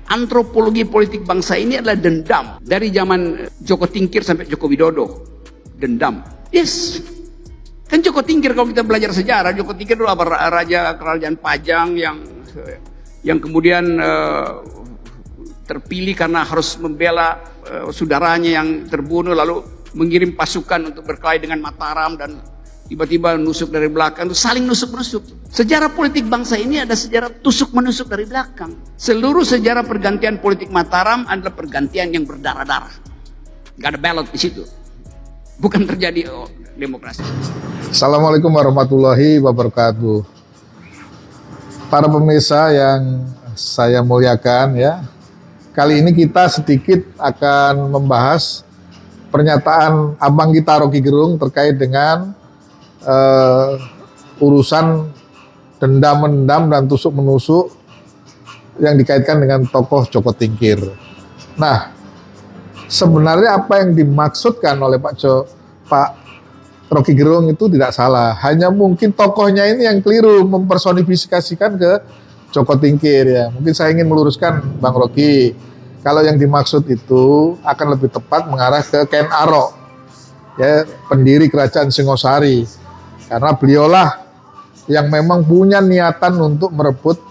Antropologi politik bangsa ini adalah dendam. Dari zaman Joko Tingkir sampai Joko Widodo. Dendam. Yes. Kan Joko Tingkir, kalau kita belajar sejarah, Joko Tingkir dulu raja kerajaan Pajang yang kemudian terpilih karena harus membela saudaranya yang terbunuh, lalu mengirim pasukan untuk berkelahi dengan Mataram, dan tiba-tiba nusuk dari belakang, itu saling nusuk-nusuk. Sejarah politik bangsa ini ada sejarah tusuk-menusuk dari belakang. Seluruh sejarah pergantian politik Mataram adalah pergantian yang berdarah-darah. Gak ada ballot di situ. Bukan terjadi demokrasi. Assalamualaikum warahmatullahi wabarakatuh. Para pemirsa yang saya muliakan ya, kali ini kita sedikit akan membahas pernyataan abang kita Rocky Gerung terkait dengan urusan dendam-mendam dan tusuk-menusuk yang dikaitkan dengan tokoh Joko Tingkir. Nah, sebenarnya apa yang dimaksudkan oleh Pak Rocky Gerung itu tidak salah. Hanya mungkin tokohnya ini yang keliru mempersonifikasikan ke Joko Tingkir ya. Mungkin saya ingin meluruskan Bang Rocky. Kalau yang dimaksud itu akan lebih tepat mengarah ke Ken Arok, ya, pendiri kerajaan Singosari. Karena beliaulah yang memang punya niatan untuk merebut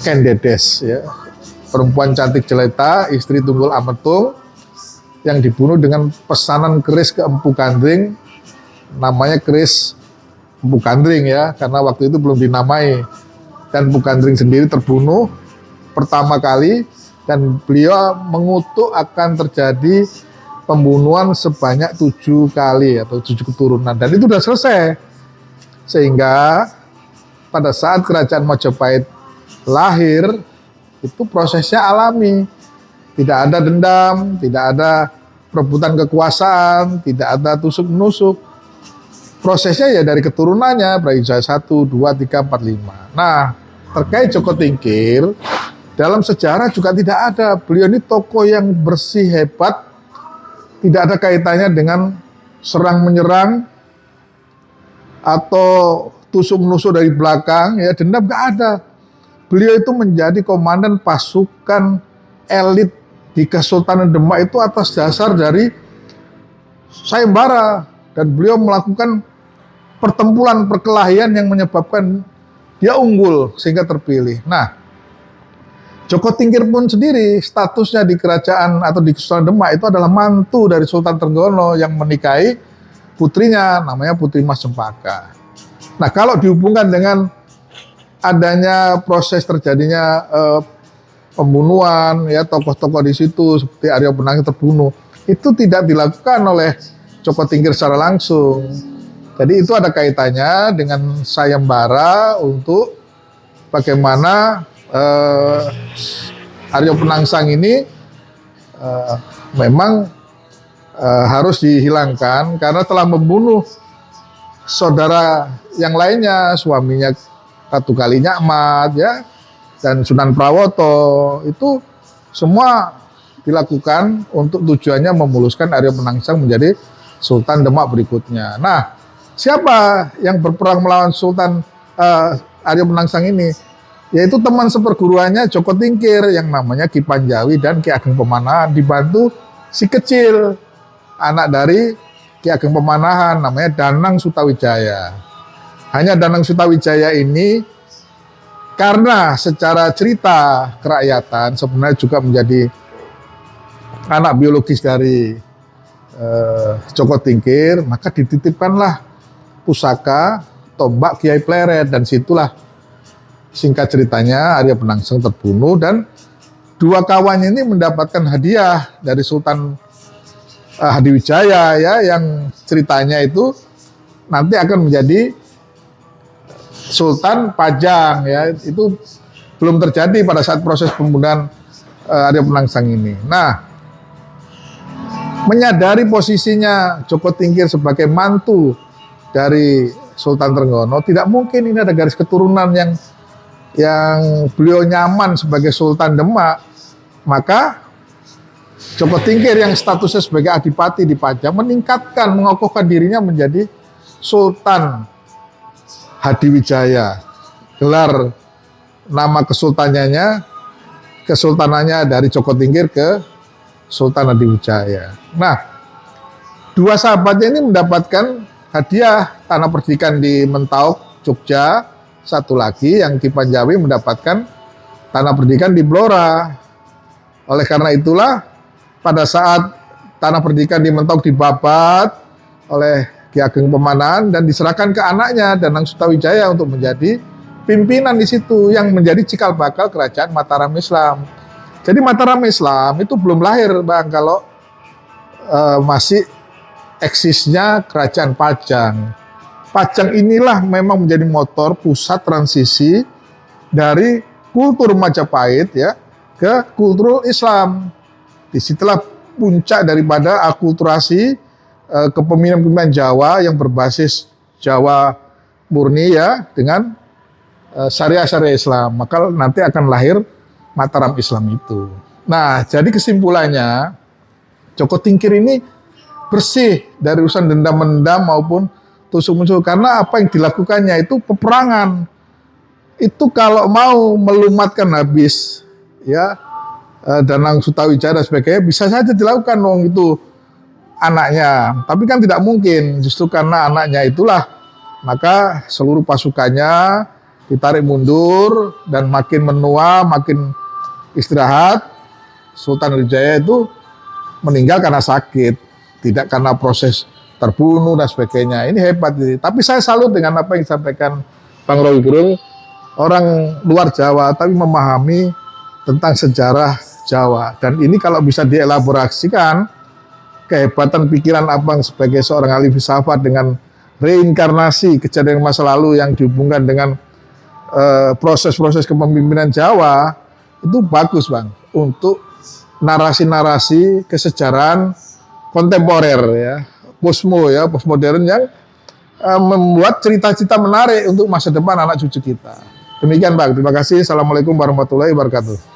Ken Dedes, ya, perempuan cantik jelita, istri Tunggul Ametung, yang dibunuh dengan pesanan keris ke Empu Gandring, namanya keris Empu Gandring ya, karena waktu itu belum dinamai. Dan Empu Gandring sendiri terbunuh pertama kali, dan beliau mengutuk akan terjadi pembunuhan sebanyak 7 kali atau 7 keturunan, dan itu sudah selesai. Sehingga pada saat kerajaan Majapahit lahir, itu prosesnya alami. Tidak ada dendam, tidak ada perebutan kekuasaan, tidak ada tusuk-menusuk. Prosesnya ya dari keturunannya, Brawijaya 1, 2, 3, 4, 5. Nah, terkait Joko Tingkir, dalam sejarah juga tidak ada. Beliau ini tokoh yang bersih, hebat, tidak ada kaitannya dengan serang-menyerang atau tusuk-menusuk dari belakang, ya, dendam nggak ada. Beliau itu menjadi komandan pasukan elit di Kesultanan Demak itu atas dasar dari sayembara, dan beliau melakukan pertempuran perkelahian yang menyebabkan dia unggul sehingga terpilih. Nah, Joko Tingkir pun sendiri statusnya di kerajaan atau di Kesultanan Demak itu adalah mantu dari Sultan Trenggono yang menikahi putrinya, namanya Putri Mas Cempaka. Nah, kalau dihubungkan dengan adanya proses terjadinya pembunuhan, ya, tokoh-tokoh di situ seperti Arya Penangsang terbunuh, itu tidak dilakukan oleh Joko Tingkir secara langsung. Jadi itu ada kaitannya dengan sayembara untuk bagaimana Arya Penangsang ini memang harus dihilangkan karena telah membunuh saudara yang lainnya, suaminya Ratu Kalinyakmat, ya, dan Sunan Prawoto. Itu semua dilakukan untuk tujuannya memuluskan Arya Penangsang menjadi Sultan Demak berikutnya. Nah, siapa yang berperang melawan Sultan Arya Penangsang ini? Yaitu teman seperguruannya Joko Tingkir yang namanya Ki Panjawi dan Ki Ageng Pemanahan, dibantu si kecil, anak dari Ki Ageng Pemanahan, namanya Danang Sutawijaya. Hanya Danang Sutawijaya ini karena secara cerita kerakyatan sebenarnya juga menjadi anak biologis dari Joko Tingkir, maka dititipkanlah pusaka tombak Kiai Pleret, dan situlah singkat ceritanya Arya Penangsang terbunuh, dan dua kawannya ini mendapatkan hadiah dari Sultan Hadiwijaya, ya, yang ceritanya itu nanti akan menjadi Sultan Pajang, ya. Itu belum terjadi pada saat proses pembunuhan Arya Penangsang ini. Nah, menyadari posisinya Joko Tingkir sebagai mantu dari Sultan Trenggono, tidak mungkin ini ada garis keturunan yang beliau nyaman sebagai Sultan Demak. Maka Joko Tingkir yang statusnya sebagai adipati di Pajang meningkatkan, mengokohkan dirinya menjadi Sultan Hadiwijaya. Gelar nama kesultanannya kesultanannya dari Joko Tingkir ke Sultan Hadiwijaya. Nah, dua sahabatnya ini mendapatkan hadiah tanah pendidikan di Mentauk, Jogja. Satu lagi yang Ki Panjawi mendapatkan tanah pendidikan di Blora. Oleh karena itulah pada saat tanah pendidikan di Mentauk dibabat oleh Ki Ageng Pemanan dan diserahkan ke anaknya Danang Sutawijaya untuk menjadi pimpinan di situ yang menjadi cikal bakal kerajaan Mataram Islam. Jadi Mataram Islam itu belum lahir Bang kalau masih eksisnya kerajaan Pajang. Pajang inilah memang menjadi motor pusat transisi dari kultur Majapahit ya ke kultur Islam. Disitulah puncak daripada akulturasi kepemimpinan Jawa yang berbasis Jawa murni ya dengan syariah-syariah Islam. Maka nanti akan lahir Mataram Islam itu. Nah, jadi kesimpulannya Joko Tingkir ini bersih dari urusan dendam-mendam maupun tusuk-menusuk karena apa yang dilakukannya itu peperangan. Itu kalau mau melumatkan habis ya Danang Sutawijaya dan sebagainya bisa saja dilakukan wong itu anaknya. Tapi kan tidak mungkin justru karena anaknya itulah maka seluruh pasukannya ditarik mundur dan makin menua, makin istirahat. Sultan Hadiwijaya itu meninggal karena sakit, tidak karena proses terbunuh dan sebagainya. Ini hebat ini. Tapi saya salut dengan apa yang disampaikan Bang Roy Gerung, orang luar Jawa tapi memahami tentang sejarah Jawa. Dan ini kalau bisa dielaborasikan, kehebatan pikiran Abang sebagai seorang ahli filsafat dengan reinkarnasi kejadian masa lalu yang dihubungkan dengan proses-proses kepemimpinan Jawa, itu bagus Bang untuk narasi-narasi kesejarahan kontemporer ya, postmodern yang membuat cerita-cerita menarik untuk masa depan anak cucu kita. Demikian Bang, terima kasih. Assalamualaikum warahmatullahi wabarakatuh.